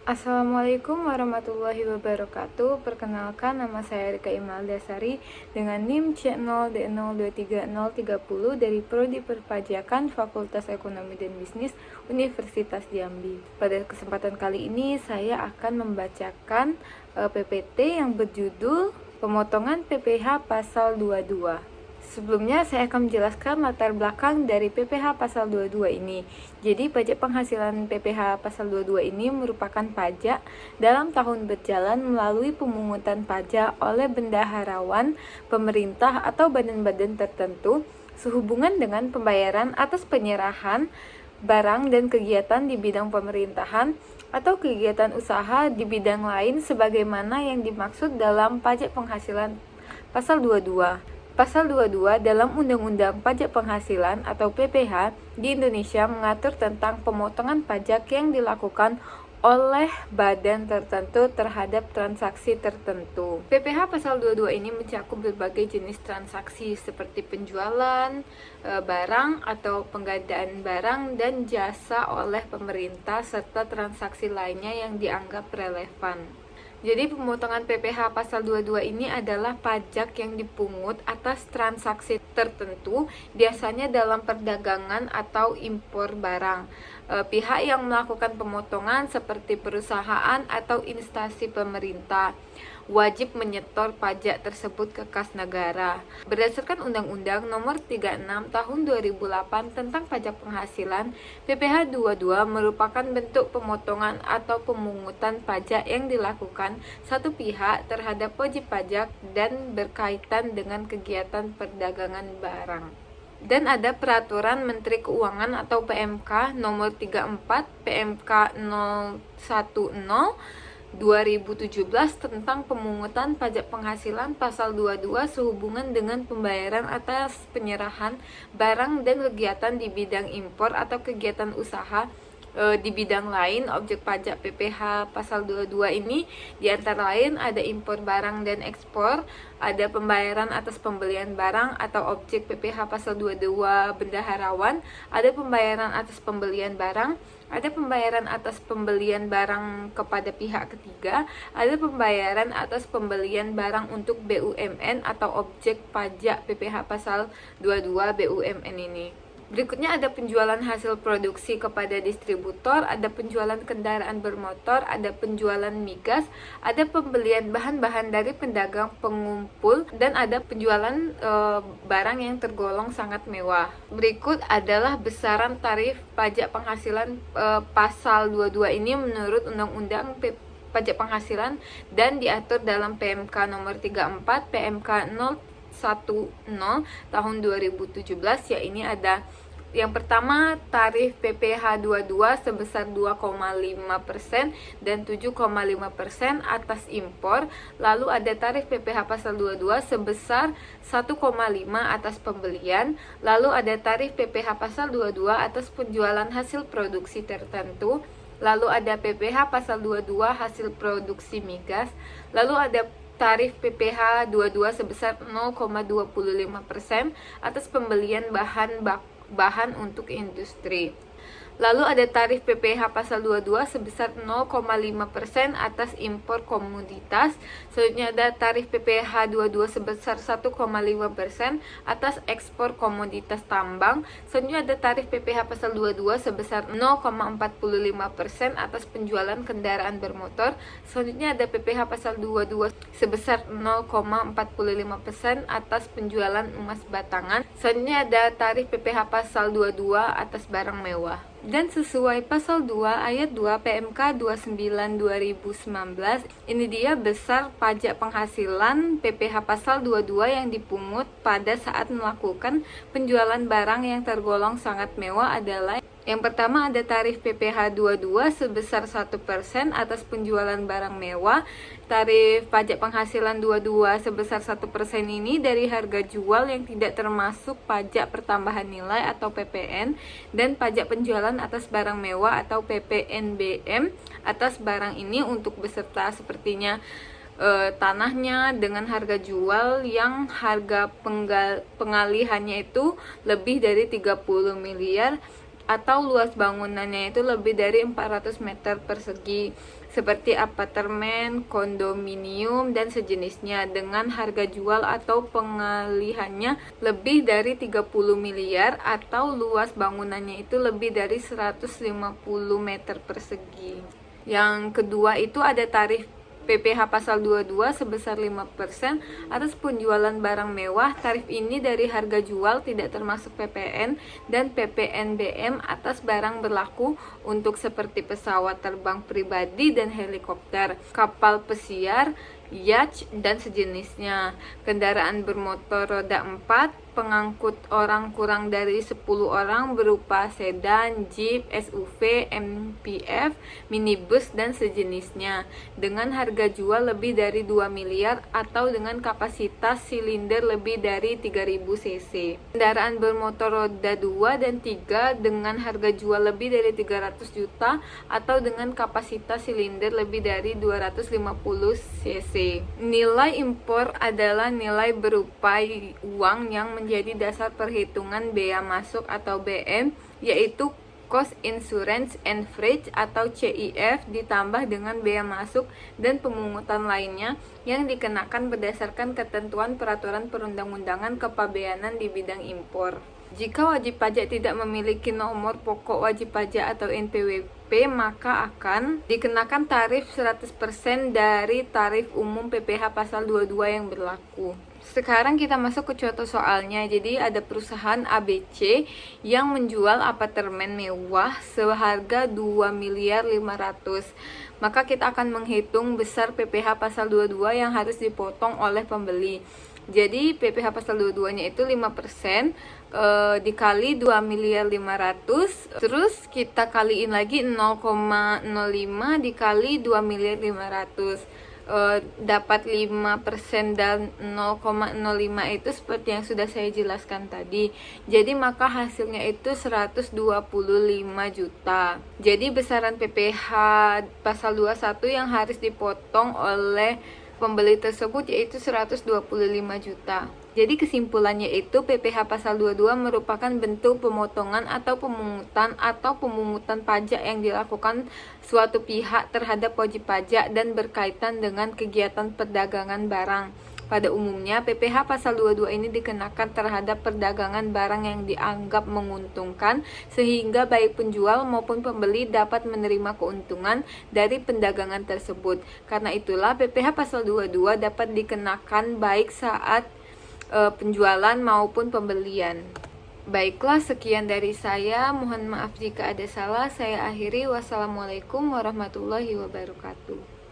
Assalamualaikum warahmatullahi wabarakatuh. Perkenalkan, nama saya Rika Imaldasari dengan NIM C0D023030 dari Prodi Perpajakan Fakultas Ekonomi dan Bisnis Universitas Jambi. Pada kesempatan kali ini saya akan membacakan PPT yang berjudul Pemotongan PPh Pasal 22. Sebelumnya saya akan menjelaskan latar belakang dari PPh pasal 22 ini. Jadi pajak penghasilan PPh pasal 22 ini merupakan pajak dalam tahun berjalan melalui pemungutan pajak oleh bendaharawan, pemerintah atau badan-badan tertentu sehubungan dengan pembayaran atas penyerahan barang dan kegiatan di bidang pemerintahan atau kegiatan usaha di bidang lain sebagaimana yang dimaksud dalam pajak penghasilan pasal 22. Pasal 22 dalam Undang-Undang Pajak Penghasilan atau PPh di Indonesia mengatur tentang pemotongan pajak yang dilakukan oleh badan tertentu terhadap transaksi tertentu. PPh pasal 22 ini mencakup berbagai jenis transaksi seperti penjualan barang atau penggadaan barang dan jasa oleh pemerintah serta transaksi lainnya yang dianggap relevan. Jadi pemotongan PPh pasal 22 ini adalah pajak yang dipungut atas transaksi tertentu, biasanya dalam perdagangan atau impor barang. Pihak yang melakukan pemotongan seperti perusahaan atau instansi pemerintah wajib menyetor pajak tersebut ke kas negara. Berdasarkan Undang-Undang Nomor 36 Tahun 2008 tentang Pajak Penghasilan, PPh 22 merupakan bentuk pemotongan atau pemungutan pajak yang dilakukan satu pihak terhadap wajib pajak dan berkaitan dengan kegiatan perdagangan barang. Dan ada Peraturan Menteri Keuangan atau PMK Nomor 34 PMK 010 2017 tentang pemungutan pajak penghasilan pasal 22 sehubungan dengan pembayaran atas penyerahan barang dan kegiatan di bidang impor atau kegiatan usaha di bidang lain. Objek pajak PPh pasal 22 ini diantara lain ada impor barang dan ekspor, ada pembayaran atas pembelian barang atau objek PPh pasal 22 bendaharawan, ada pembayaran atas pembelian barang, ada pembayaran atas pembelian barang kepada pihak ketiga, ada pembayaran atas pembelian barang untuk BUMN atau objek pajak PPh pasal 22 BUMN ini. Berikutnya ada penjualan hasil produksi kepada distributor, ada penjualan kendaraan bermotor, ada penjualan migas, ada pembelian bahan-bahan dari pedagang pengumpul, dan ada penjualan barang yang tergolong sangat mewah. Berikut adalah besaran tarif pajak penghasilan pasal 22 ini menurut Undang-Undang Pajak Penghasilan dan diatur dalam PMK nomor 34 PMK 010 tahun 2017, yaitu ada yang pertama tarif PPh 22 sebesar 2,5% dan 7,5% atas impor. Lalu ada tarif PPh pasal 22 sebesar 1,5 atas pembelian. Lalu ada tarif PPh pasal 22 atas penjualan hasil produksi tertentu. Lalu ada PPh pasal 22 hasil produksi migas. Lalu ada tarif PPh 22 sebesar 0,25% atas pembelian bahan untuk industri. Lalu ada tarif PPh pasal 22 sebesar 0,5% atas impor komoditas. Selanjutnya ada tarif PPh 22 sebesar 1,5% atas ekspor komoditas tambang. Selanjutnya ada tarif PPh pasal 22 sebesar 0,45% atas penjualan kendaraan bermotor. Selanjutnya ada PPh pasal 22 sebesar 0,45% atas penjualan emas batangan. Selanjutnya ada tarif PPh pasal 22 atas barang mewah. Dan sesuai pasal 2 ayat 2 PMK 29 2019, ini dia besar pajak penghasilan PPh pasal 22 yang dipungut pada saat melakukan penjualan barang yang tergolong sangat mewah adalah: yang pertama ada tarif PPh 22 sebesar 1% atas penjualan barang mewah. Tarif pajak penghasilan 22 sebesar 1% ini dari harga jual yang tidak termasuk pajak pertambahan nilai atau PPN dan pajak penjualan atas barang mewah atau PPNBM atas barang ini untuk beserta sepertinya tanahnya dengan harga jual yang harga pengalihannya itu lebih dari 30 miliar atau luas bangunannya itu lebih dari 400 meter persegi, seperti apartemen, kondominium, dan sejenisnya, dengan harga jual atau pengalihannya lebih dari 30 miliar atau luas bangunannya itu lebih dari 150 meter persegi. Yang kedua itu ada tarif PPh pasal 22 sebesar 5% atas penjualan barang mewah. Tarif ini dari harga jual, tidak termasuk PPN dan PPNBM atas barang berlaku untuk seperti pesawat terbang pribadi dan helikopter, kapal pesiar, yacht, dan sejenisnya, kendaraan bermotor roda 4, pengangkut orang kurang dari 10 orang berupa sedan, jeep, SUV, MPV, minibus, dan sejenisnya, dengan harga jual lebih dari 2 miliar atau dengan kapasitas silinder lebih dari 3000 cc. Kendaraan bermotor roda 2 dan 3 dengan harga jual lebih dari 300 juta atau dengan kapasitas silinder lebih dari 250 cc. Nilai impor adalah nilai berupa uang yang menjadi dasar perhitungan bea masuk atau BM, yaitu Cost Insurance and Freight atau CIF ditambah dengan bea masuk dan pemungutan lainnya yang dikenakan berdasarkan ketentuan peraturan perundang-undangan kepabeanan di bidang impor. Jika wajib pajak tidak memiliki nomor pokok wajib pajak atau NPWP, maka akan dikenakan tarif 100% dari tarif umum PPh pasal 22 yang berlaku. Sekarang kita masuk ke contoh soalnya. Jadi ada perusahaan ABC yang menjual apartemen mewah seharga 2 miliar 500. Maka kita akan menghitung besar PPh pasal 22 yang harus dipotong oleh pembeli. Jadi PPh pasal 22-nya itu 5%, dikali 2 miliar 500, terus kita kaliin lagi 0,05 dikali 2 miliar 500. Dapat 5% dan 0,05 itu seperti yang sudah saya jelaskan tadi. Jadi maka hasilnya itu 125 juta. Jadi besaran PPh pasal 21 yang harus dipotong oleh pembeli tersebut yaitu 125 juta. Jadi kesimpulannya itu PPh pasal 22 merupakan bentuk pemotongan atau pemungutan pajak yang dilakukan suatu pihak terhadap wajib pajak dan berkaitan dengan kegiatan perdagangan barang. Pada umumnya PPh pasal 22 ini dikenakan terhadap perdagangan barang yang dianggap menguntungkan, sehingga baik penjual maupun pembeli dapat menerima keuntungan dari pendagangan tersebut. Karena itulah PPh pasal 22 dapat dikenakan baik saat penjualan maupun pembelian. Baiklah, sekian dari saya. Mohon maaf jika ada salah. Saya akhiri. Wassalamualaikum warahmatullahi wabarakatuh.